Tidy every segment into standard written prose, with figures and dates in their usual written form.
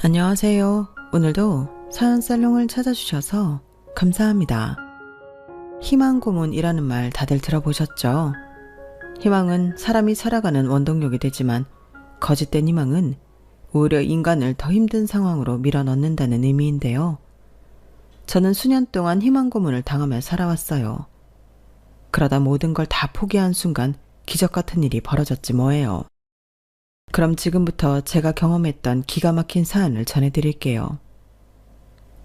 안녕하세요. 오늘도 사연살롱을 찾아주셔서 감사합니다. 희망고문이라는 말 다들 들어보셨죠? 희망은 사람이 살아가는 원동력이 되지만 거짓된 희망은 오히려 인간을 더 힘든 상황으로 밀어넣는다는 의미인데요. 저는 수년 동안 희망고문을 당하며 살아왔어요. 그러다 모든 걸 다 포기한 순간 기적 같은 일이 벌어졌지 뭐예요. 그럼 지금부터 제가 경험했던 기가 막힌 사안을 전해드릴게요.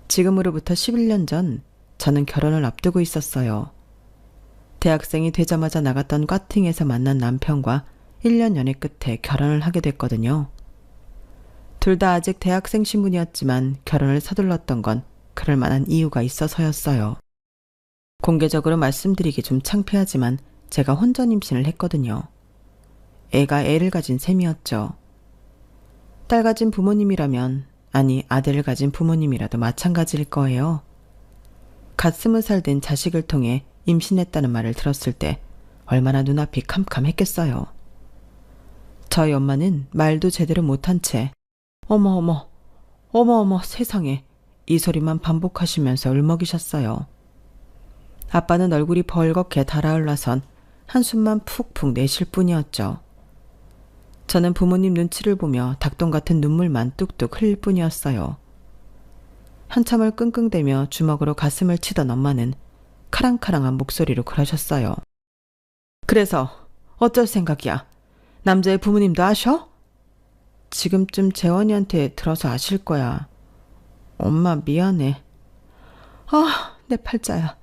지금으로부터 11년 전 저는 결혼을 앞두고 있었어요. 대학생이 되자마자 나갔던 과팅에서 만난 남편과 1년 연애 끝에 결혼을 하게 됐거든요. 둘 다 아직 대학생 신분이었지만 결혼을 서둘렀던 건 그럴 만한 이유가 있어서였어요. 공개적으로 말씀드리기 좀 창피하지만 제가 혼전 임신을 했거든요. 애가 애를 가진 셈이었죠. 딸 가진 부모님이라면, 아니 아들을 가진 부모님이라도 마찬가지일 거예요. 갓 20살 된 자식을 통해 임신했다는 말을 들었을 때 얼마나 눈앞이 캄캄했겠어요. 저희 엄마는 말도 제대로 못한 채 어머 세상에 이 소리만 반복하시면서 울먹이셨어요. 아빠는 얼굴이 벌겋게 달아올라선 한숨만 푹푹 내쉴 뿐이었죠. 저는 부모님 눈치를 보며 닭똥 같은 눈물만 뚝뚝 흘릴 뿐이었어요. 한참을 끙끙대며 주먹으로 가슴을 치던 엄마는 카랑카랑한 목소리로 그러셨어요. 그래서 어쩔 생각이야? 남자의 부모님도 아셔? 지금쯤 재원이한테 들어서 아실 거야. 엄마 미안해. 아, 내 팔자야.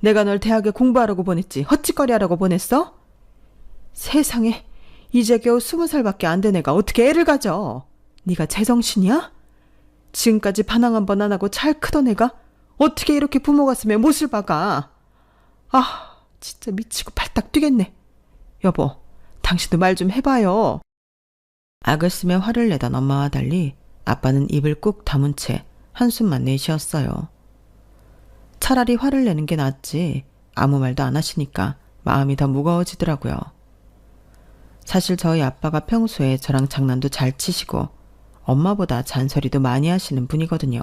내가 널 대학에 공부하라고 보냈지 헛짓거리 하라고 보냈어? 세상에, 이제 겨우 20살밖에 안 된 애가 어떻게 애를 가져? 네가 제정신이야? 지금까지 반항 한 번 안 하고 잘 크던 애가 어떻게 이렇게 부모 가슴에 못을 박아? 아, 진짜 미치고 발딱 뛰겠네. 여보, 당신도 말 좀 해봐요. 악을 쓰며 화를 내던 엄마와 달리 아빠는 입을 꾹 다문 채 한숨만 내쉬었어요. 차라리 화를 내는 게 낫지 아무 말도 안 하시니까 마음이 더 무거워지더라고요. 사실 저희 아빠가 평소에 저랑 장난도 잘 치시고 엄마보다 잔소리도 많이 하시는 분이거든요.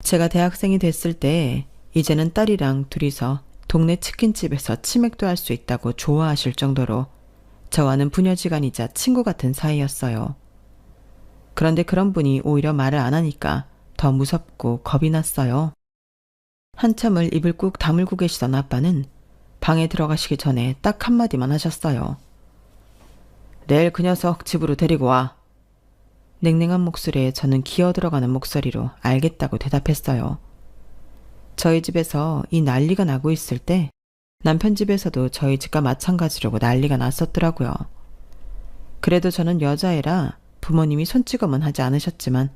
제가 대학생이 됐을 때 이제는 딸이랑 둘이서 동네 치킨집에서 치맥도 할 수 있다고 좋아하실 정도로 저와는 부녀지간이자 친구 같은 사이였어요. 그런데 그런 분이 오히려 말을 안 하니까 더 무섭고 겁이 났어요. 한참을 입을 꾹 다물고 계시던 아빠는 방에 들어가시기 전에 딱 한마디만 하셨어요. 내일 그 녀석 집으로 데리고 와. 냉랭한 목소리에 저는 기어들어가는 목소리로 알겠다고 대답했어요. 저희 집에서 이 난리가 나고 있을 때 남편 집에서도 저희 집과 마찬가지라고 난리가 났었더라고요. 그래도 저는 여자애라 부모님이 손찌검은 하지 않으셨지만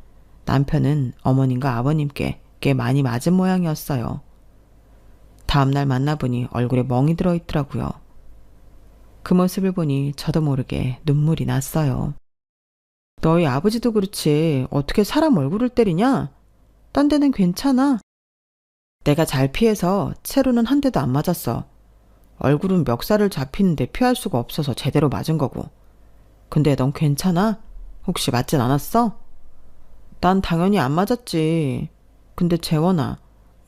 남편은 어머님과 아버님께 꽤 많이 맞은 모양이었어요. 다음날 만나보니 얼굴에 멍이 들어있더라고요. 그 모습을 보니 저도 모르게 눈물이 났어요. 너희 아버지도 그렇지 어떻게 사람 얼굴을 때리냐? 딴 데는 괜찮아. 내가 잘 피해서 채로는 한 대도 안 맞았어. 얼굴은 멱살을 잡히는데 피할 수가 없어서 제대로 맞은 거고. 근데 넌 괜찮아? 혹시 맞진 않았어? 난 당연히 안 맞았지. 근데 재원아,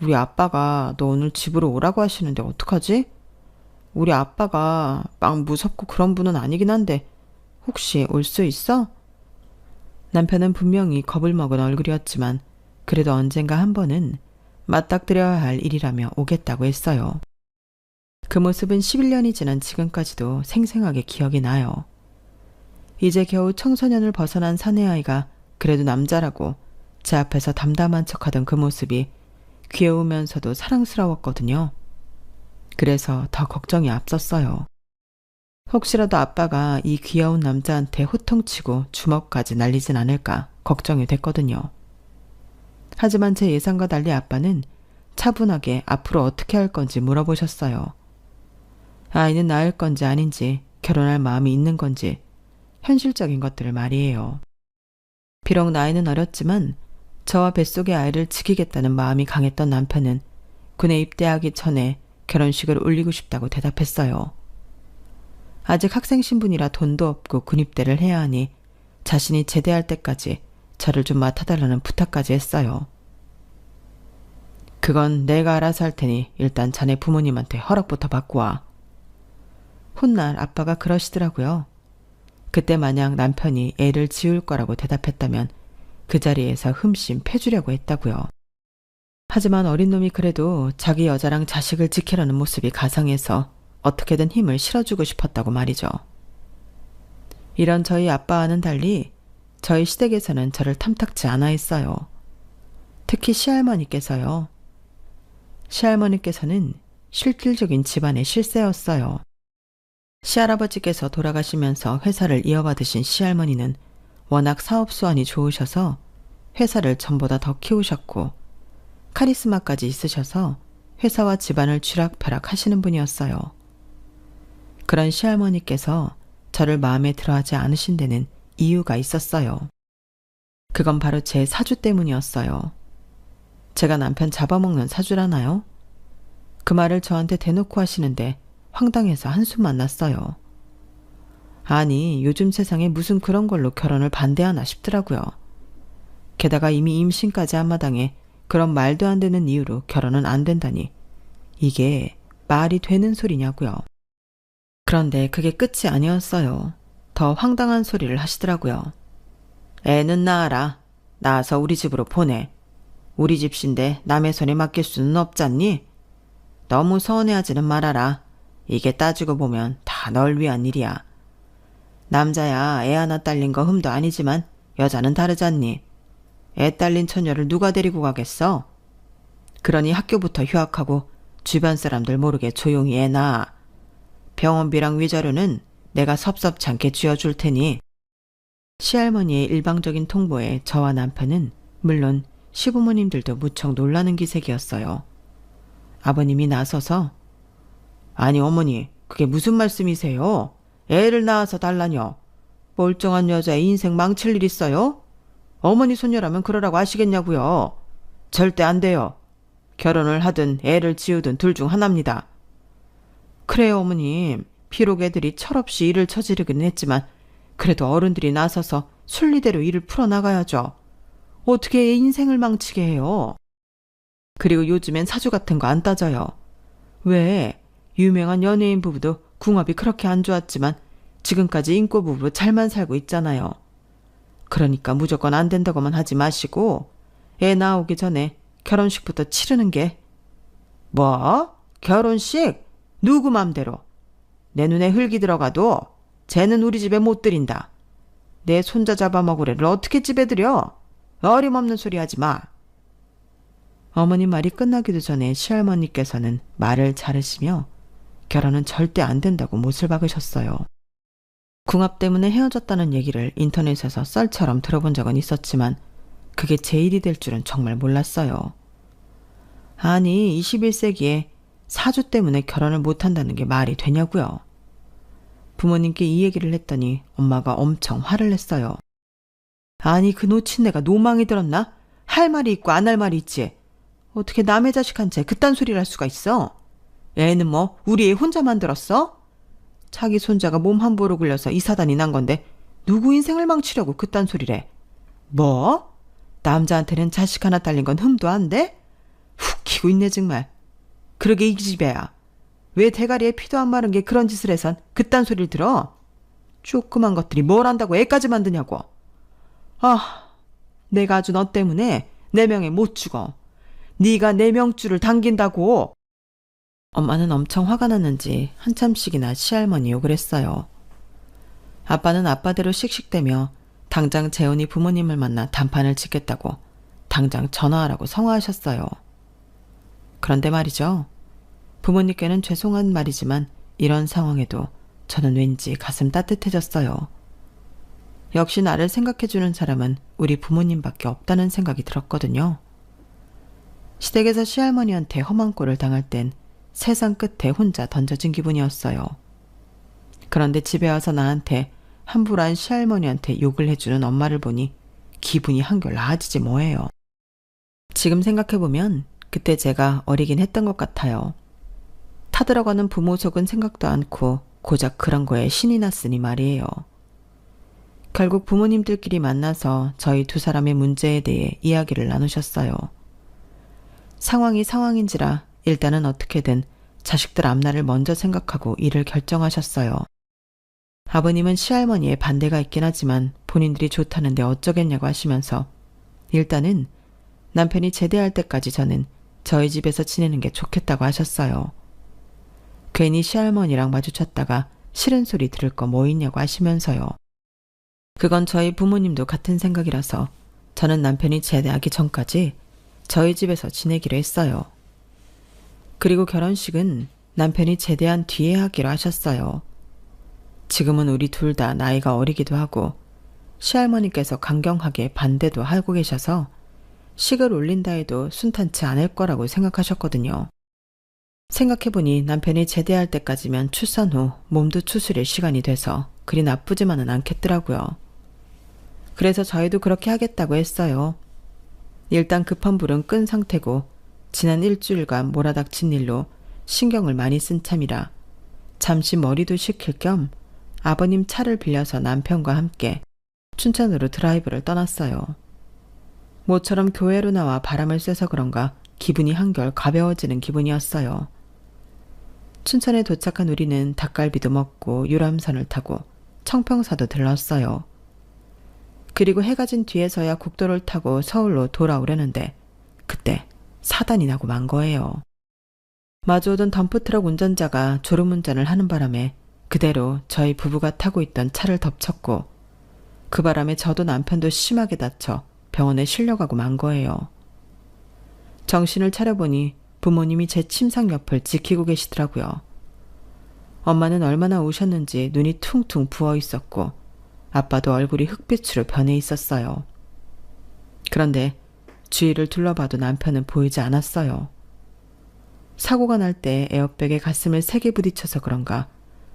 우리 아빠가 너 오늘 집으로 오라고 하시는데 어떡하지? 우리 아빠가 막 무섭고 그런 분은 아니긴 한데 혹시 올 수 있어? 남편은 분명히 겁을 먹은 얼굴이었지만 그래도 언젠가 한 번은 맞닥뜨려야 할 일이라며 오겠다고 했어요. 그 모습은 11년이 지난 지금까지도 생생하게 기억이 나요. 이제 겨우 청소년을 벗어난 사내아이가 그래도 남자라고 제 앞에서 담담한 척하던 그 모습이 귀여우면서도 사랑스러웠거든요. 그래서 더 걱정이 앞섰어요. 혹시라도 아빠가 이 귀여운 남자한테 호통치고 주먹까지 날리진 않을까 걱정이 됐거든요. 하지만 제 예상과 달리 아빠는 차분하게 앞으로 어떻게 할 건지 물어보셨어요. 아이는 낳을 건지 아닌지, 결혼할 마음이 있는 건지, 현실적인 것들을 말이에요. 비록 나이는 어렸지만 저와 뱃속의 아이를 지키겠다는 마음이 강했던 남편은 군에 입대하기 전에 결혼식을 올리고 싶다고 대답했어요. 아직 학생 신분이라 돈도 없고 군입대를 해야 하니 자신이 제대할 때까지 저를 좀 맡아달라는 부탁까지 했어요. 그건 내가 알아서 할 테니 일단 자네 부모님한테 허락부터 받고 와. 훗날 아빠가 그러시더라고요. 그때 만약 남편이 애를 지울 거라고 대답했다면 그 자리에서 흠씬 패주려고 했다고요. 하지만 어린 놈이 그래도 자기 여자랑 자식을 지키려는 모습이 가상해서 어떻게든 힘을 실어주고 싶었다고 말이죠. 이런 저희 아빠와는 달리 저희 시댁에서는 저를 탐탁지 않아 했어요. 특히 시할머니께서요. 시할머니께서는 실질적인 집안의 실세였어요. 시할아버지께서 돌아가시면서 회사를 이어받으신 시할머니는 워낙 사업 수완이 좋으셔서 회사를 전보다 더 키우셨고 카리스마까지 있으셔서 회사와 집안을 쥐락펴락 하시는 분이었어요. 그런 시할머니께서 저를 마음에 들어하지 않으신 데는 이유가 있었어요. 그건 바로 제 사주 때문이었어요. 제가 남편 잡아먹는 사주라나요? 그 말을 저한테 대놓고 하시는데 황당해서 한숨만 났어요. 아니, 요즘 세상에 무슨 그런 걸로 결혼을 반대하나 싶더라고요. 게다가 이미 임신까지 한 마당에 그런 말도 안 되는 이유로 결혼은 안 된다니 이게 말이 되는 소리냐고요. 그런데 그게 끝이 아니었어요. 더 황당한 소리를 하시더라고요. 애는 낳아라. 낳아서 우리 집으로 보내. 우리 집신데 남의 손에 맡길 수는 없잖니? 너무 서운해하지는 말아라. 이게 따지고 보면 다 널 위한 일이야. 남자야 애 하나 딸린 거 흠도 아니지만 여자는 다르잖니. 애 딸린 처녀를 누가 데리고 가겠어? 그러니 학교부터 휴학하고 주변 사람들 모르게 조용히 애 낳아. 병원비랑 위자료는 내가 섭섭치 않게 쥐어줄 테니. 시할머니의 일방적인 통보에 저와 남편은 물론 시부모님들도 무척 놀라는 기색이었어요. 아버님이 나서서 아니 어머니 그게 무슨 말씀이세요? 애를 낳아서 달라뇨. 멀쩡한 여자의 인생 망칠 일 있어요? 어머니 손녀라면 그러라고 하시겠냐고요. 절대 안 돼요. 결혼을 하든 애를 지우든 둘 중 하나입니다. 그래요 어머님. 비록 애들이 철없이 일을 저지르긴 했지만 그래도 어른들이 나서서 순리대로 일을 풀어나가야죠. 어떻게 애 인생을 망치게 해요. 그리고 요즘엔 사주 같은 거 안 따져요. 왜 유명한 연예인 부부도 궁합이 그렇게 안 좋았지만 지금까지 인꼬 부부로 잘만 살고 있잖아요. 그러니까 무조건 안 된다고만 하지 마시고 애 나오기 전에 결혼식부터 치르는 게. 뭐? 결혼식? 누구 맘대로. 내 눈에 흙이 들어가도 쟤는 우리 집에 못 들인다. 내 손자 잡아먹으래를 어떻게 집에 들여? 어림없는 소리 하지 마. 어머니 말이 끝나기도 전에 시할머니께서는 말을 자르시며 결혼은 절대 안 된다고 못을 박으셨어요. 궁합 때문에 헤어졌다는 얘기를 인터넷에서 썰처럼 들어본 적은 있었지만 그게 제 일이 될 줄은 정말 몰랐어요. 아니 21세기에 사주 때문에 결혼을 못한다는 게 말이 되냐고요. 부모님께 이 얘기를 했더니 엄마가 엄청 화를 냈어요. 아니 그 놓친내가 노망이 들었나? 할 말이 있고 안 할 말이 있지. 어떻게 남의 자식한테 그딴 소리를 할 수가 있어? 애는 뭐 우리 애 혼자 만들었어? 자기 손자가 몸 함부로 굴려서 이 사단이 난 건데 누구 인생을 망치려고 그딴 소리래. 뭐? 남자한테는 자식 하나 딸린 건 흠도 안 돼? 훅 키고 있네 정말. 그러게 이 기집애야. 왜 대가리에 피도 안 마른 게 그런 짓을 해선 그딴 소리를 들어? 조그만 것들이 뭘 안다고 애까지 만드냐고. 아, 내가 아주 너 때문에 내 명에 못 죽어. 네가 내 명줄을 당긴다고. 엄마는 엄청 화가 났는지 한참씩이나 시할머니 욕을 했어요. 아빠는 아빠대로 씩씩대며 당장 재훈이 부모님을 만나 단판을 짓겠다고 당장 전화하라고 성화하셨어요. 그런데 말이죠. 부모님께는 죄송한 말이지만 이런 상황에도 저는 왠지 가슴 따뜻해졌어요. 역시 나를 생각해주는 사람은 우리 부모님밖에 없다는 생각이 들었거든요. 시댁에서 시할머니한테 험한 꼴을 당할 땐 세상 끝에 혼자 던져진 기분이었어요. 그런데 집에 와서 나한테 함부로한 시할머니한테 욕을 해주는 엄마를 보니 기분이 한결 나아지지 뭐예요. 지금 생각해보면 그때 제가 어리긴 했던 것 같아요. 타들어가는 부모 속은 생각도 않고 고작 그런 거에 신이 났으니 말이에요. 결국 부모님들끼리 만나서 저희 두 사람의 문제에 대해 이야기를 나누셨어요. 상황이 상황인지라 일단은 어떻게든 자식들 앞날을 먼저 생각하고 일을 결정하셨어요. 아버님은 시할머니의 반대가 있긴 하지만 본인들이 좋다는데 어쩌겠냐고 하시면서 일단은 남편이 제대할 때까지 저는 저희 집에서 지내는 게 좋겠다고 하셨어요. 괜히 시할머니랑 마주쳤다가 싫은 소리 들을 거 뭐 있냐고 하시면서요. 그건 저희 부모님도 같은 생각이라서 저는 남편이 제대하기 전까지 저희 집에서 지내기로 했어요. 그리고 결혼식은 남편이 제대한 뒤에 하기로 하셨어요. 지금은 우리 둘 다 나이가 어리기도 하고 시할머니께서 강경하게 반대도 하고 계셔서 식을 올린다 해도 순탄치 않을 거라고 생각하셨거든요. 생각해보니 남편이 제대할 때까지면 출산 후 몸도 추스릴 시간이 돼서 그리 나쁘지만은 않겠더라고요. 그래서 저희도 그렇게 하겠다고 했어요. 일단 급한 불은 끈 상태고 지난 일주일간 몰아닥친 일로 신경을 많이 쓴 참이라 잠시 머리도 식힐 겸 아버님 차를 빌려서 남편과 함께 춘천으로 드라이브를 떠났어요. 모처럼 교회로 나와 바람을 쐬서 그런가 기분이 한결 가벼워지는 기분이었어요. 춘천에 도착한 우리는 닭갈비도 먹고 유람선을 타고 청평사도 들렀어요. 그리고 해가 진 뒤에서야 국도를 타고 서울로 돌아오려는데 그때 사단이 나고 만 거예요. 마주오던 덤프트럭 운전자가 졸음운전을 하는 바람에 그대로 저희 부부가 타고 있던 차를 덮쳤고 그 바람에 저도 남편도 심하게 다쳐 병원에 실려가고 만 거예요. 정신을 차려보니 부모님이 제 침상 옆을 지키고 계시더라고요. 엄마는 얼마나 우셨는지 눈이 퉁퉁 부어 있었고 아빠도 얼굴이 흑빛으로 변해 있었어요. 그런데 주위를 둘러봐도 남편은 보이지 않았어요. 사고가 날 때 에어백에 가슴을 세게 부딪혀서 그런가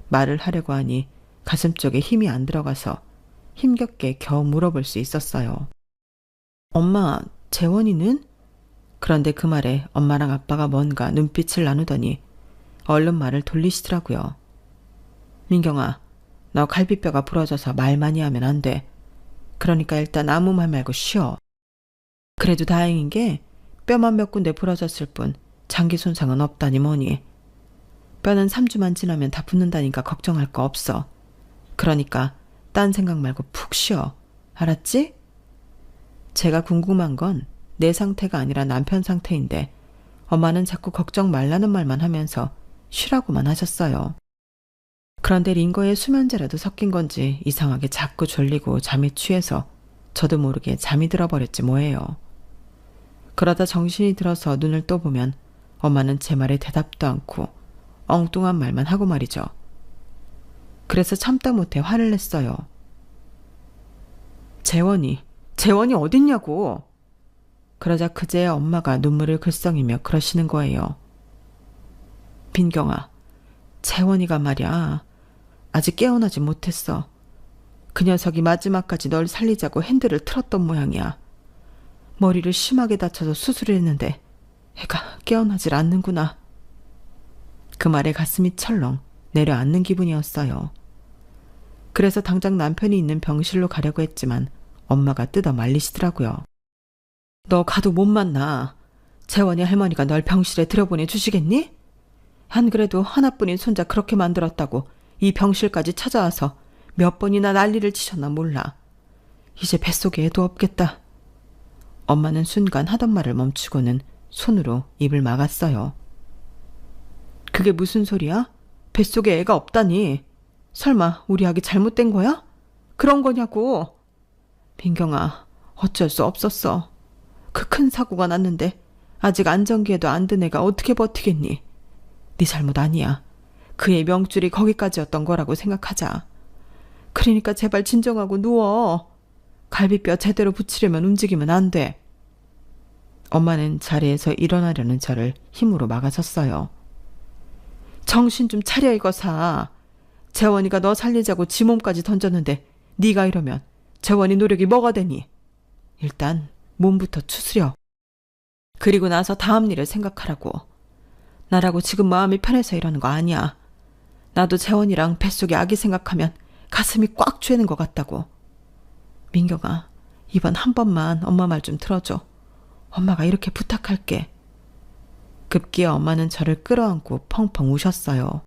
말을 하려고 하니 가슴 쪽에 힘이 안 들어가서 힘겹게 겨우 물어볼 수 있었어요. 엄마, 재원이는? 그런데 그 말에 엄마랑 아빠가 뭔가 눈빛을 나누더니 얼른 말을 돌리시더라고요. 민경아, 너 갈비뼈가 부러져서 말 많이 하면 안 돼. 그러니까 일단 아무 말 말고 쉬어. 그래도 다행인 게 뼈만 몇 군데 부러졌을 뿐 장기 손상은 없다니 뭐니. 뼈는 3주만 지나면 다 붙는다니까 걱정할 거 없어. 그러니까 딴 생각 말고 푹 쉬어. 알았지? 제가 궁금한 건 내 상태가 아니라 남편 상태인데 엄마는 자꾸 걱정 말라는 말만 하면서 쉬라고만 하셨어요. 그런데 링거에 수면제라도 섞인 건지 이상하게 자꾸 졸리고 잠에 취해서 저도 모르게 잠이 들어버렸지 뭐예요. 그러다 정신이 들어서 눈을 떠보면 엄마는 제 말에 대답도 않고 엉뚱한 말만 하고 말이죠. 그래서 참다 못해 화를 냈어요. 재원이 어딨냐고. 그러자 그제야 엄마가 눈물을 글썽이며 그러시는 거예요. 민경아, 재원이가 말이야. 아직 깨어나지 못했어. 그 녀석이 마지막까지 널 살리자고 핸들을 틀었던 모양이야. 머리를 심하게 다쳐서 수술을 했는데 애가 깨어나질 않는구나. 그 말에 가슴이 철렁 내려앉는 기분이었어요. 그래서 당장 남편이 있는 병실로 가려고 했지만 엄마가 뜯어 말리시더라고요. 너 가도 못 만나. 재원이 할머니가 널 병실에 들여보내 주시겠니? 안 그래도 하나뿐인 손자 그렇게 만들었다고 이 병실까지 찾아와서 몇 번이나 난리를 치셨나 몰라. 이제 뱃속에 애도 없겠다. 엄마는 순간 하던 말을 멈추고는 손으로 입을 막았어요. 그게 무슨 소리야? 뱃속에 애가 없다니. 설마 우리 아기 잘못된 거야? 그런 거냐고. 민경아, 어쩔 수 없었어. 그 큰 사고가 났는데 아직 안정기에도 안 든 애가 어떻게 버티겠니? 네 잘못 아니야. 그의 명줄이 거기까지였던 거라고 생각하자. 그러니까 제발 진정하고 누워. 갈비뼈 제대로 붙이려면 움직이면 안 돼. 엄마는 자리에서 일어나려는 저를 힘으로 막아섰어요. 정신 좀 차려 이거사. 재원이가 너 살리자고 지 몸까지 던졌는데 네가 이러면 재원이 노력이 뭐가 되니? 일단 몸부터 추스려. 그리고 나서 다음 일을 생각하라고. 나라고 지금 마음이 편해서 이러는 거 아니야. 나도 재원이랑 뱃속에 아기 생각하면 가슴이 꽉 죄는 것 같다고. 민경아, 이번 한 번만 엄마 말 좀 들어줘. 엄마가 이렇게 부탁할게. 급기야 엄마는 저를 끌어안고 펑펑 우셨어요.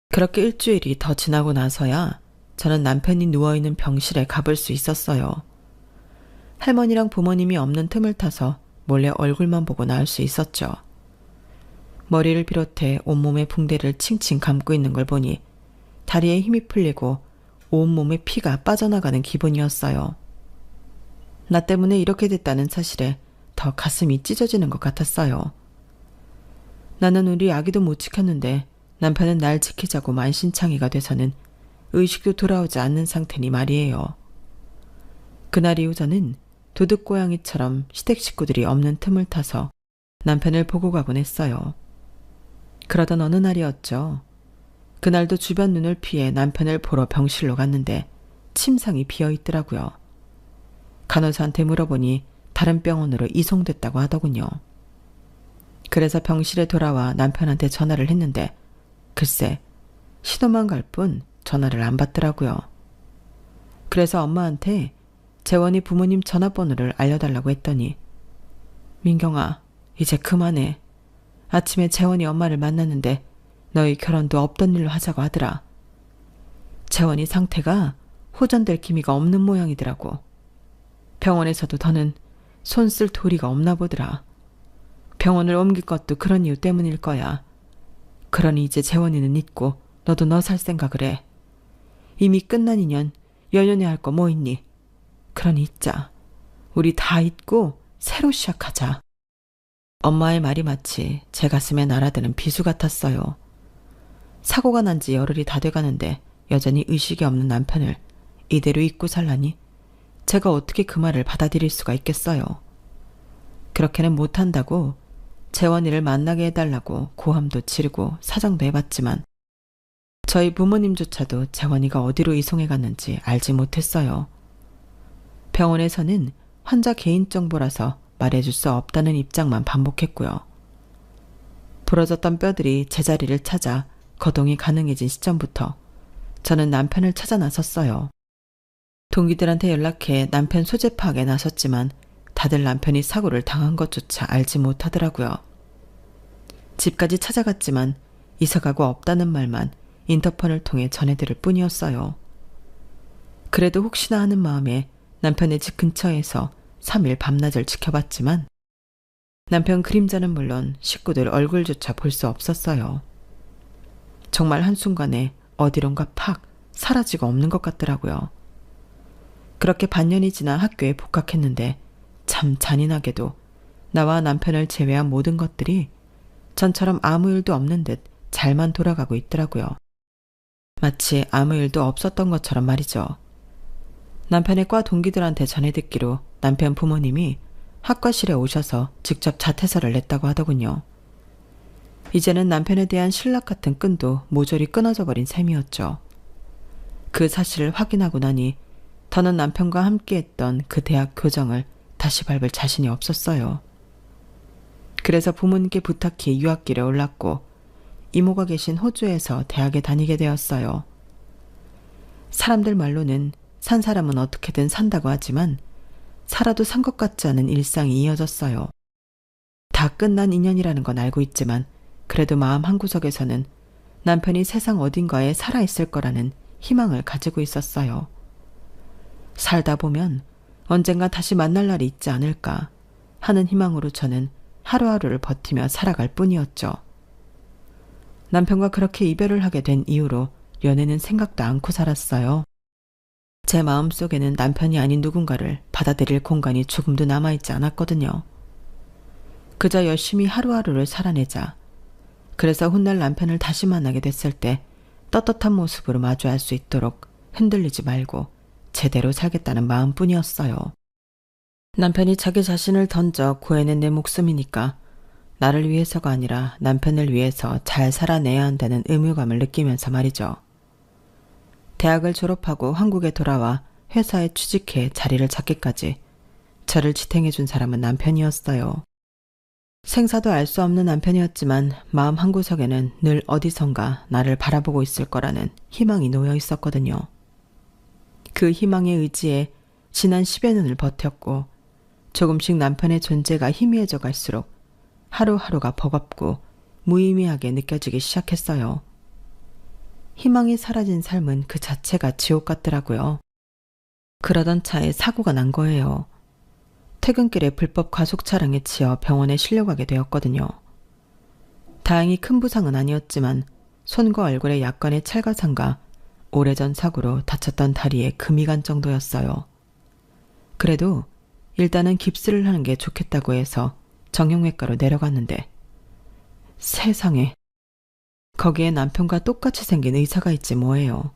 그렇게 일주일이 더 지나고 나서야 저는 남편이 누워있는 병실에 가볼 수 있었어요. 할머니랑 부모님이 없는 틈을 타서 몰래 얼굴만 보고 나올 수 있었죠. 머리를 비롯해 온몸에 붕대를 칭칭 감고 있는 걸 보니 다리에 힘이 풀리고 온몸에 피가 빠져나가는 기분이었어요. 나 때문에 이렇게 됐다는 사실에 더 가슴이 찢어지는 것 같았어요. 나는 우리 아기도 못 지켰는데 남편은 날 지키자고 만신창이가 돼서는 의식도 돌아오지 않는 상태니 말이에요. 그날 이후 저는 도둑고양이처럼 시댁 식구들이 없는 틈을 타서 남편을 보고 가곤 했어요. 그러던 어느 날이었죠. 그날도 주변 눈을 피해 남편을 보러 병실로 갔는데 침상이 비어있더라고요. 간호사한테 물어보니 다른 병원으로 이송됐다고 하더군요. 그래서 병실에 돌아와 남편한테 전화를 했는데 글쎄 신호만 갈 뿐 전화를 안 받더라고요. 그래서 엄마한테 재원이 부모님 전화번호를 알려달라고 했더니 민경아, 이제 그만해. 아침에 재원이 엄마를 만났는데 너희 결혼도 없던 일로 하자고 하더라. 재원이 상태가 호전될 기미가 없는 모양이더라고. 병원에서도 더는 손 쓸 도리가 없나 보더라. 병원을 옮길 것도 그런 이유 때문일 거야. 그러니 이제 재원이는 잊고 너도 너 살 생각을 해. 이미 끝난 인연 연연해야 할 거 뭐 있니? 그러니 잊자. 우리 다 잊고 새로 시작하자. 엄마의 말이 마치 제 가슴에 날아드는 비수 같았어요. 사고가 난 지 열흘이 다 돼가는데 여전히 의식이 없는 남편을 이대로 잊고 살라니 제가 어떻게 그 말을 받아들일 수가 있겠어요. 그렇게는 못한다고 재원이를 만나게 해달라고 고함도 지르고 사정도 해봤지만 저희 부모님조차도 재원이가 어디로 이송해 갔는지 알지 못했어요. 병원에서는 환자 개인정보라서 말해줄 수 없다는 입장만 반복했고요. 부러졌던 뼈들이 제자리를 찾아 거동이 가능해진 시점부터 저는 남편을 찾아 나섰어요. 동기들한테 연락해 남편 소재 파악에 나섰지만 다들 남편이 사고를 당한 것조차 알지 못하더라고요. 집까지 찾아갔지만 이사가고 없다는 말만 인터폰을 통해 전해들을 뿐이었어요. 그래도 혹시나 하는 마음에 남편의 집 근처에서 3일 밤낮을 지켜봤지만 남편 그림자는 물론 식구들 얼굴조차 볼 수 없었어요. 정말 한순간에 어디론가 팍 사라지고 없는 것 같더라고요. 그렇게 반년이 지나 학교에 복학했는데 참 잔인하게도 나와 남편을 제외한 모든 것들이 전처럼 아무 일도 없는 듯 잘만 돌아가고 있더라고요. 마치 아무 일도 없었던 것처럼 말이죠. 남편의 과 동기들한테 전해 듣기로 남편 부모님이 학과실에 오셔서 직접 자퇴서를 냈다고 하더군요. 이제는 남편에 대한 신락 같은 끈도 모조리 끊어져 버린 셈이었죠. 그 사실을 확인하고 나니 더는 남편과 함께했던 그 대학 교정을 다시 밟을 자신이 없었어요. 그래서 부모님께 부탁해 유학길에 올랐고 이모가 계신 호주에서 대학에 다니게 되었어요. 사람들 말로는 산 사람은 어떻게든 산다고 하지만 살아도 산 것 같지 않은 일상이 이어졌어요. 다 끝난 인연이라는 건 알고 있지만 그래도 마음 한구석에서는 남편이 세상 어딘가에 살아있을 거라는 희망을 가지고 있었어요. 살다 보면 언젠가 다시 만날 날이 있지 않을까 하는 희망으로 저는 하루하루를 버티며 살아갈 뿐이었죠. 남편과 그렇게 이별을 하게 된 이후로 연애는 생각도 않고 살았어요. 제 마음속에는 남편이 아닌 누군가를 받아들일 공간이 조금도 남아있지 않았거든요. 그저 열심히 하루하루를 살아내자. 그래서 훗날 남편을 다시 만나게 됐을 때 떳떳한 모습으로 마주할 수 있도록 흔들리지 말고 제대로 살겠다는 마음뿐이었어요. 남편이 자기 자신을 던져 구해낸 내 목숨이니까 나를 위해서가 아니라 남편을 위해서 잘 살아내야 한다는 의무감을 느끼면서 말이죠. 대학을 졸업하고 한국에 돌아와 회사에 취직해 자리를 잡기까지 저를 지탱해준 사람은 남편이었어요. 생사도 알 수 없는 남편이었지만 마음 한구석에는 늘 어디선가 나를 바라보고 있을 거라는 희망이 놓여 있었거든요. 그 희망에 의지해 지난 10여 년을 버텼고 조금씩 남편의 존재가 희미해져 갈수록 하루하루가 버겁고 무의미하게 느껴지기 시작했어요. 희망이 사라진 삶은 그 자체가 지옥 같더라고요. 그러던 차에 사고가 난 거예요. 퇴근길에 불법 과속 차량에 치여 병원에 실려가게 되었거든요. 다행히 큰 부상은 아니었지만 손과 얼굴에 약간의 찰가상과 오래전 사고로 다쳤던 다리에 금이 간 정도였어요. 그래도 일단은 깁스를 하는 게 좋겠다고 해서 정형외과로 내려갔는데 세상에, 거기에 남편과 똑같이 생긴 의사가 있지 뭐예요.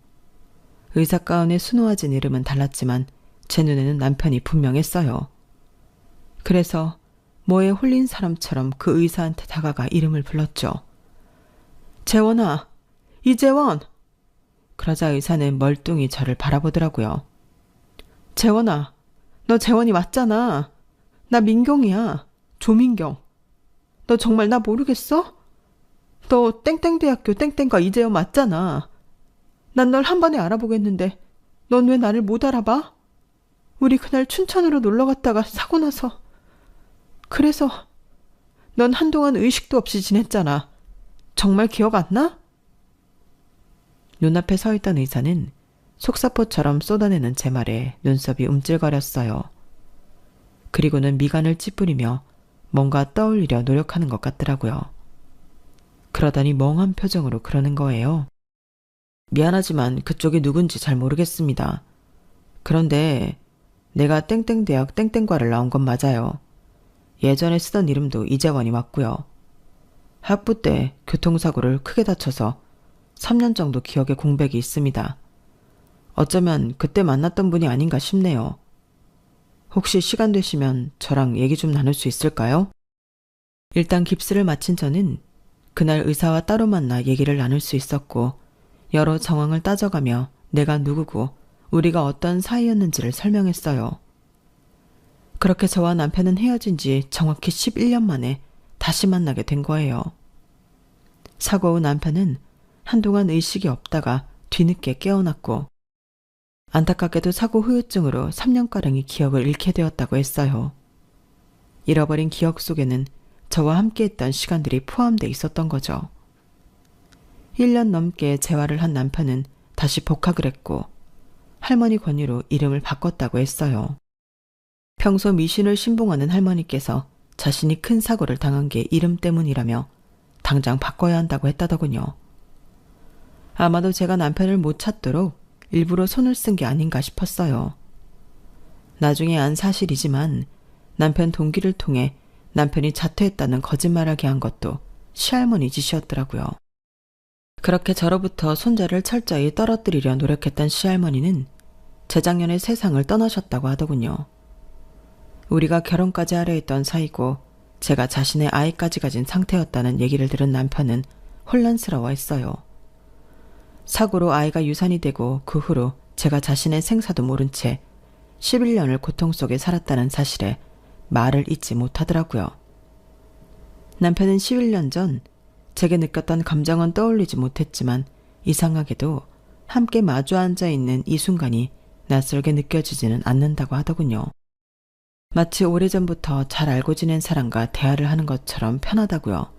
의사 가운에 수놓아진 이름은 달랐지만 제 눈에는 남편이 분명했어요. 그래서 뭐에 홀린 사람처럼 그 의사한테 다가가 이름을 불렀죠. 재원아, 이재원! 그러자 의사는 멀뚱히 저를 바라보더라고요. 재원아, 너 재원이 맞잖아. 나 민경이야. 조민경. 너 정말 나 모르겠어? 너 땡땡대학교 땡땡과 이재원 맞잖아. 난 널 한 번에 알아보겠는데 넌 왜 나를 못 알아봐? 우리 그날 춘천으로 놀러 갔다가 사고 나서. 그래서 넌 한동안 의식도 없이 지냈잖아. 정말 기억 안 나? 눈앞에 서 있던 의사는 속사포처럼 쏟아내는 제 말에 눈썹이 움찔거렸어요. 그리고는 미간을 찌푸리며 뭔가 떠올리려 노력하는 것 같더라고요. 그러더니 멍한 표정으로 그러는 거예요. 미안하지만 그쪽이 누군지 잘 모르겠습니다. 그런데 내가 땡땡대학 땡땡과를 나온 건 맞아요. 예전에 쓰던 이름도 이재원이 맞고요. 학부 때 교통사고를 크게 다쳐서 3년 정도 기억에 공백이 있습니다. 어쩌면 그때 만났던 분이 아닌가 싶네요. 혹시 시간 되시면 저랑 얘기 좀 나눌 수 있을까요? 일단 깁스를 마친 저는 그날 의사와 따로 만나 얘기를 나눌 수 있었고 여러 정황을 따져가며 내가 누구고 우리가 어떤 사이였는지를 설명했어요. 그렇게 저와 남편은 헤어진 지 정확히 11년 만에 다시 만나게 된 거예요. 사고 후 남편은 한동안 의식이 없다가 뒤늦게 깨어났고 안타깝게도 사고 후유증으로 3년가량의 기억을 잃게 되었다고 했어요. 잃어버린 기억 속에는 저와 함께했던 시간들이 포함돼 있었던 거죠. 1년 넘게 재활을 한 남편은 다시 복학을 했고 할머니 권유로 이름을 바꿨다고 했어요. 평소 미신을 신봉하는 할머니께서 자신이 큰 사고를 당한 게 이름 때문이라며 당장 바꿔야 한다고 했다더군요. 아마도 제가 남편을 못 찾도록 일부러 손을 쓴 게 아닌가 싶었어요. 나중에 안 사실이지만 남편 동기를 통해 남편이 자퇴했다는 거짓말하게 한 것도 시할머니 짓이었더라고요. 그렇게 저로부터 손자를 철저히 떨어뜨리려 노력했던 시할머니는 재작년에 세상을 떠나셨다고 하더군요. 우리가 결혼까지 하려 했던 사이고 제가 자신의 아이까지 가진 상태였다는 얘기를 들은 남편은 혼란스러워했어요. 사고로 아이가 유산이 되고 그 후로 제가 자신의 생사도 모른 채 11년을 고통 속에 살았다는 사실에 말을 잇지 못하더라고요. 남편은 11년 전 제게 느꼈던 감정은 떠올리지 못했지만 이상하게도 함께 마주 앉아 있는 이 순간이 낯설게 느껴지지는 않는다고 하더군요. 마치 오래전부터 잘 알고 지낸 사람과 대화를 하는 것처럼 편하다고요.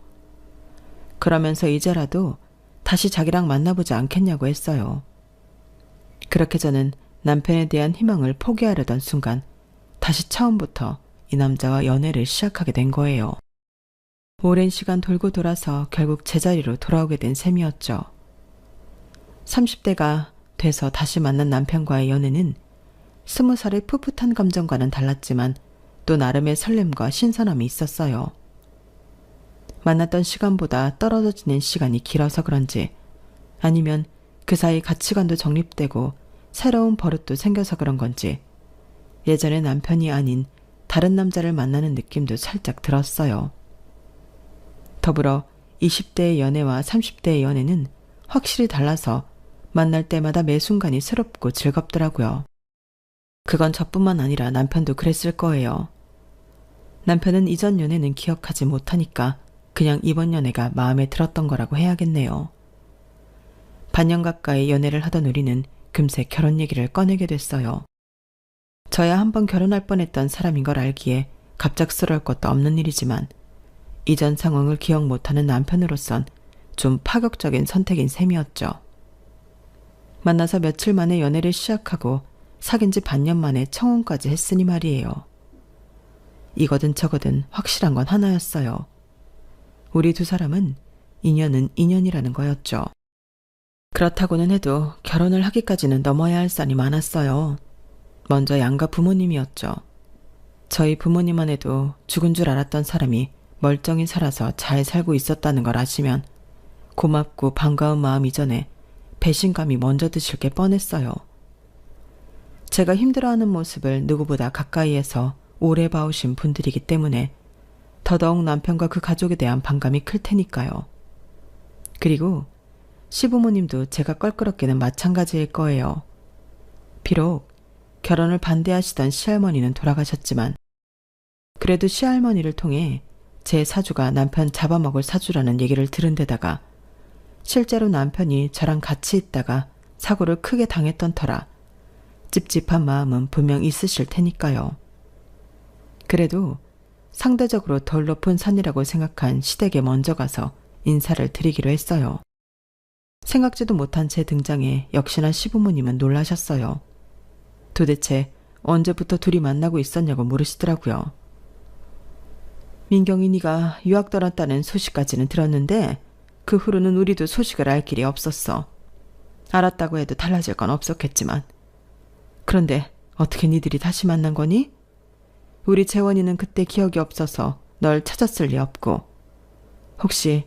그러면서 이제라도 다시 자기랑 만나보지 않겠냐고 했어요. 그렇게 저는 남편에 대한 희망을 포기하려던 순간 다시 처음부터 이 남자와 연애를 시작하게 된 거예요. 오랜 시간 돌고 돌아서 결국 제자리로 돌아오게 된 셈이었죠. 30대가 돼서 다시 만난 남편과의 연애는 20살의 풋풋한 감정과는 달랐지만 또 나름의 설렘과 신선함이 있었어요. 만났던 시간보다 떨어져 지낸 시간이 길어서 그런지 아니면 그 사이 가치관도 정립되고 새로운 버릇도 생겨서 그런 건지 예전의 남편이 아닌 다른 남자를 만나는 느낌도 살짝 들었어요. 더불어 20대의 연애와 30대의 연애는 확실히 달라서 만날 때마다 매 순간이 새롭고 즐겁더라고요. 그건 저뿐만 아니라 남편도 그랬을 거예요. 남편은 이전 연애는 기억하지 못하니까 그냥 이번 연애가 마음에 들었던 거라고 해야겠네요. 반년 가까이 연애를 하던 우리는 금세 결혼 얘기를 꺼내게 됐어요. 저야 한번 결혼할 뻔했던 사람인 걸 알기에 갑작스러울 것도 없는 일이지만 이전 상황을 기억 못하는 남편으로선 좀 파격적인 선택인 셈이었죠. 만나서 며칠 만에 연애를 시작하고 사귄 지 반년 만에 청혼까지 했으니 말이에요. 이거든 저거든 확실한 건 하나였어요. 우리 두 사람은 인연은 인연이라는 거였죠. 그렇다고는 해도 결혼을 하기까지는 넘어야 할 산이 많았어요. 먼저 양가 부모님이었죠. 저희 부모님만 해도 죽은 줄 알았던 사람이 멀쩡히 살아서 잘 살고 있었다는 걸 아시면 고맙고 반가운 마음 이전에 배신감이 먼저 드실 게 뻔했어요. 제가 힘들어하는 모습을 누구보다 가까이에서 오래 봐오신 분들이기 때문에 더더욱 남편과 그 가족에 대한 반감이 클 테니까요. 그리고 시부모님도 제가 껄끄럽기는 마찬가지일 거예요. 비록 결혼을 반대하시던 시할머니는 돌아가셨지만 그래도 시할머니를 통해 제 사주가 남편 잡아먹을 사주라는 얘기를 들은 데다가 실제로 남편이 저랑 같이 있다가 사고를 크게 당했던 터라 찝찝한 마음은 분명 있으실 테니까요. 그래도 상대적으로 덜 높은 산이라고 생각한 시댁에 먼저 가서 인사를 드리기로 했어요. 생각지도 못한 제 등장에 역시나 시부모님은 놀라셨어요. 도대체 언제부터 둘이 만나고 있었냐고 물으시더라고요. 민경이 네가 유학 떠났다는 소식까지는 들었는데 그 후로는 우리도 소식을 알 길이 없었어. 알았다고 해도 달라질 건 없었겠지만. 그런데 어떻게 니들이 다시 만난 거니? 우리 재원이는 그때 기억이 없어서 널 찾았을 리 없고. 혹시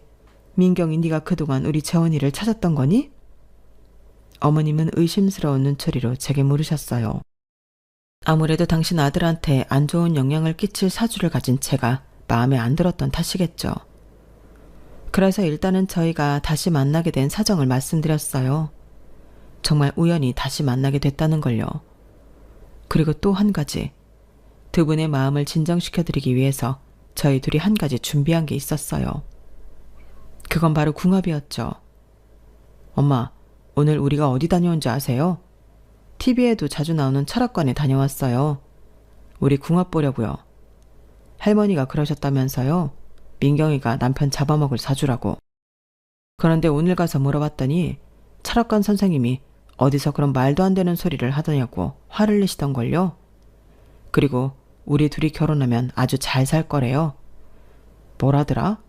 민경이 네가 그동안 우리 재원이를 찾았던 거니? 어머님은 의심스러운 눈초리로 제게 물으셨어요. 아무래도 당신 아들한테 안 좋은 영향을 끼칠 사주를 가진 제가 마음에 안 들었던 탓이겠죠. 그래서 일단은 저희가 다시 만나게 된 사정을 말씀드렸어요. 정말 우연히 다시 만나게 됐다는 걸요. 그리고 또 한 가지. 두 분의 마음을 진정시켜드리기 위해서 저희 둘이 한 가지 준비한 게 있었어요. 그건 바로 궁합이었죠. 엄마, 오늘 우리가 어디 다녀온 줄 아세요? TV에도 자주 나오는 철학관에 다녀왔어요. 우리 궁합 보려고요. 할머니가 그러셨다면서요. 민경이가 남편 잡아먹을 사주라고. 그런데 오늘 가서 물어봤더니 철학관 선생님이 어디서 그런 말도 안 되는 소리를 하더냐고 화를 내시던걸요. 그리고 우리 둘이 결혼하면 아주 잘 살 거래요. 뭐라더라?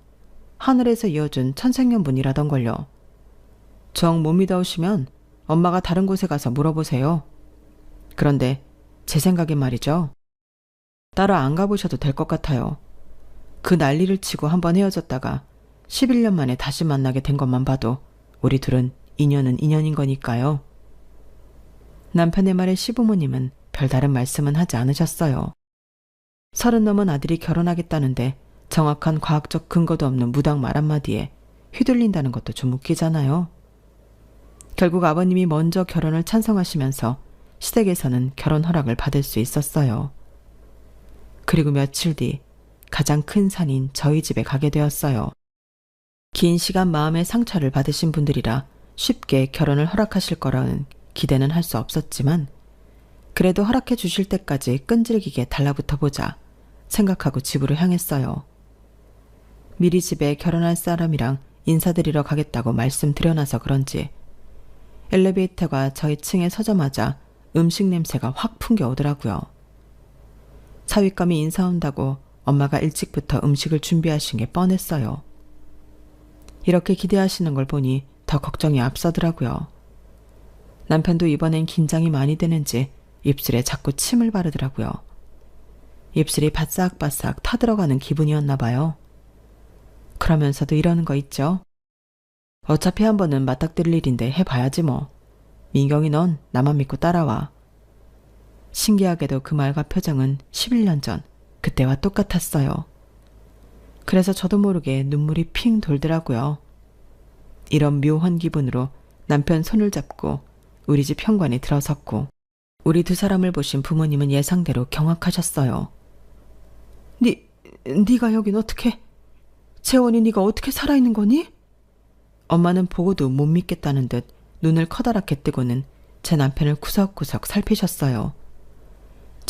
하늘에서 이어준 천생연분이라던걸요. 정 못 믿어오시면 엄마가 다른 곳에 가서 물어보세요. 그런데 제 생각엔 말이죠. 따로 안 가보셔도 될 것 같아요. 그 난리를 치고 한번 헤어졌다가 11년 만에 다시 만나게 된 것만 봐도 우리 둘은 인연은 인연인 거니까요. 남편의 말에 시부모님은 별다른 말씀은 하지 않으셨어요. 30 넘은 아들이 결혼하겠다는데 정확한 과학적 근거도 없는 무당 말 한마디에 휘둘린다는 것도 좀 웃기잖아요. 결국 아버님이 먼저 결혼을 찬성하시면서 시댁에서는 결혼 허락을 받을 수 있었어요. 그리고 며칠 뒤 가장 큰 산인 저희 집에 가게 되었어요. 긴 시간 마음의 상처를 받으신 분들이라 쉽게 결혼을 허락하실 거라는 기대는 할 수 없었지만 그래도 허락해 주실 때까지 끈질기게 달라붙어 보자 생각하고 집으로 향했어요. 미리 집에 결혼할 사람이랑 인사드리러 가겠다고 말씀드려놔서 그런지 엘리베이터가 저희 층에 서자마자 음식 냄새가 확 풍겨오더라고요. 사윗감이 인사 온다고 엄마가 일찍부터 음식을 준비하신 게 뻔했어요. 이렇게 기대하시는 걸 보니 더 걱정이 앞서더라고요. 남편도 이번엔 긴장이 많이 되는지 입술에 자꾸 침을 바르더라고요. 입술이 바싹바싹 타들어가는 기분이었나 봐요. 그러면서도 이러는 거 있죠. 어차피 한 번은 맞닥뜨릴 일인데 해봐야지 뭐. 민경이 넌 나만 믿고 따라와. 신기하게도 그 말과 표정은 11년 전 그때와 똑같았어요. 그래서 저도 모르게 눈물이 핑 돌더라고요. 이런 묘한 기분으로 남편 손을 잡고 우리 집 현관에 들어섰고 우리 두 사람을 보신 부모님은 예상대로 경악하셨어요. 네가 여긴 어떻게? 재원이 네가 어떻게 살아있는 거니? 엄마는 보고도 못 믿겠다는 듯 눈을 커다랗게 뜨고는 제 남편을 구석구석 살피셨어요.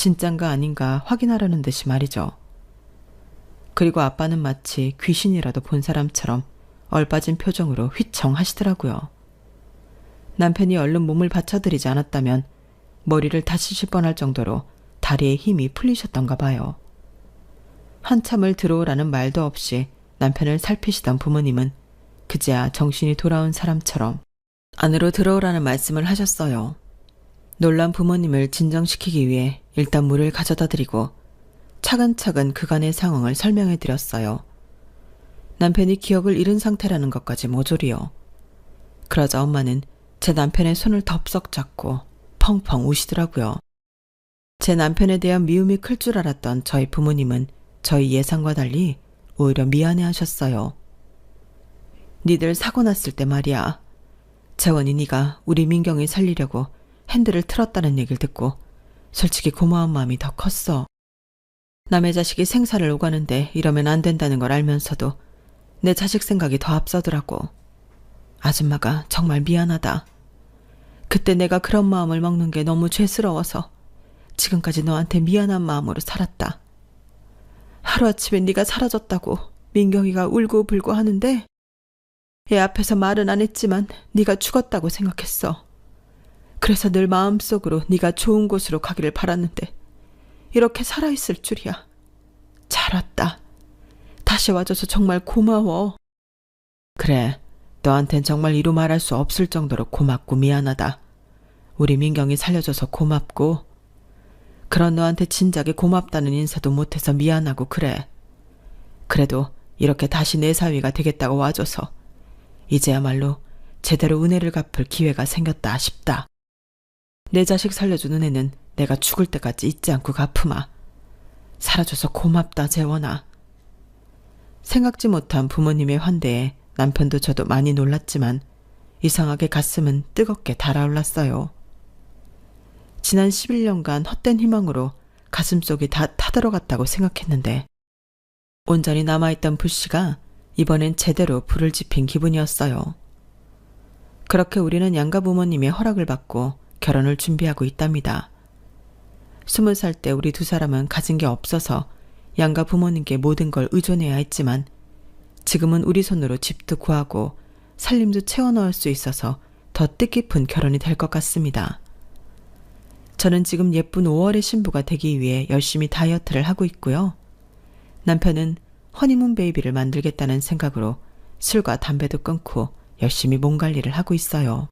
진짠가 아닌가 확인하려는 듯이 말이죠. 그리고 아빠는 마치 귀신이라도 본 사람처럼 얼빠진 표정으로 휘청 하시더라고요. 남편이 얼른 몸을 받쳐들이지 않았다면 머리를 다치실 뻔할 정도로 다리에 힘이 풀리셨던가 봐요. 한참을 들어오라는 말도 없이 남편을 살피시던 부모님은 그제야 정신이 돌아온 사람처럼 안으로 들어오라는 말씀을 하셨어요. 놀란 부모님을 진정시키기 위해 일단 물을 가져다 드리고 차근차근 그간의 상황을 설명해 드렸어요. 남편이 기억을 잃은 상태라는 것까지 모조리요. 그러자 엄마는 제 남편의 손을 덥석 잡고 펑펑 우시더라고요. 제 남편에 대한 미움이 클 줄 알았던 저희 부모님은 저희 예상과 달리 오히려 미안해 하셨어요. 니들 사고 났을 때 말이야. 재원이 네가 우리 민경이 살리려고 핸들을 틀었다는 얘기를 듣고 솔직히 고마운 마음이 더 컸어. 남의 자식이 생사를 오가는데 이러면 안 된다는 걸 알면서도 내 자식 생각이 더 앞서더라고. 아줌마가 정말 미안하다. 그때 내가 그런 마음을 먹는 게 너무 죄스러워서 지금까지 너한테 미안한 마음으로 살았다. 하루아침에 네가 사라졌다고 민경이가 울고불고 하는데 애 앞에서 말은 안 했지만 네가 죽었다고 생각했어. 그래서 늘 마음속으로 네가 좋은 곳으로 가기를 바랐는데 이렇게 살아있을 줄이야. 잘 왔다. 다시 와줘서 정말 고마워. 그래, 너한텐 정말 이루 말할 수 없을 정도로 고맙고 미안하다. 우리 민경이 살려줘서 고맙고 그런 너한테 진작에 고맙다는 인사도 못해서 미안하고 그래. 그래도 이렇게 다시 내 사위가 되겠다고 와줘서 이제야말로 제대로 은혜를 갚을 기회가 생겼다 싶다. 내 자식 살려준 은혜는 내가 죽을 때까지 잊지 않고 갚으마. 살아줘서 고맙다 재원아. 생각지 못한 부모님의 환대에 남편도 저도 많이 놀랐지만 이상하게 가슴은 뜨겁게 달아올랐어요. 지난 11년간 헛된 희망으로 가슴속이 다 타들어갔다고 생각했는데 온전히 남아있던 불씨가 이번엔 제대로 불을 지핀 기분이었어요. 그렇게 우리는 양가 부모님의 허락을 받고 결혼을 준비하고 있답니다. 20살 때 우리 두 사람은 가진 게 없어서 양가 부모님께 모든 걸 의존해야 했지만 지금은 우리 손으로 집도 구하고 살림도 채워넣을 수 있어서 더 뜻깊은 결혼이 될 것 같습니다. 저는 지금 예쁜 5월의 신부가 되기 위해 열심히 다이어트를 하고 있고요. 남편은 허니문 베이비를 만들겠다는 생각으로 술과 담배도 끊고 열심히 몸 관리를 하고 있어요.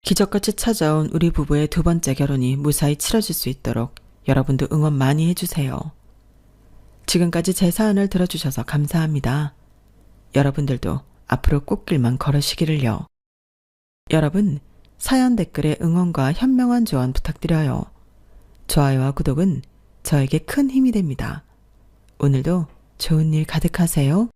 기적같이 찾아온 우리 부부의 두 번째 결혼이 무사히 치러질 수 있도록 여러분도 응원 많이 해주세요. 지금까지 제 사연을 들어주셔서 감사합니다. 여러분들도 앞으로 꽃길만 걸으시기를요. 여러분, 사연 댓글에 응원과 현명한 조언 부탁드려요. 좋아요와 구독은 저에게 큰 힘이 됩니다. 오늘도 좋은 일 가득하세요.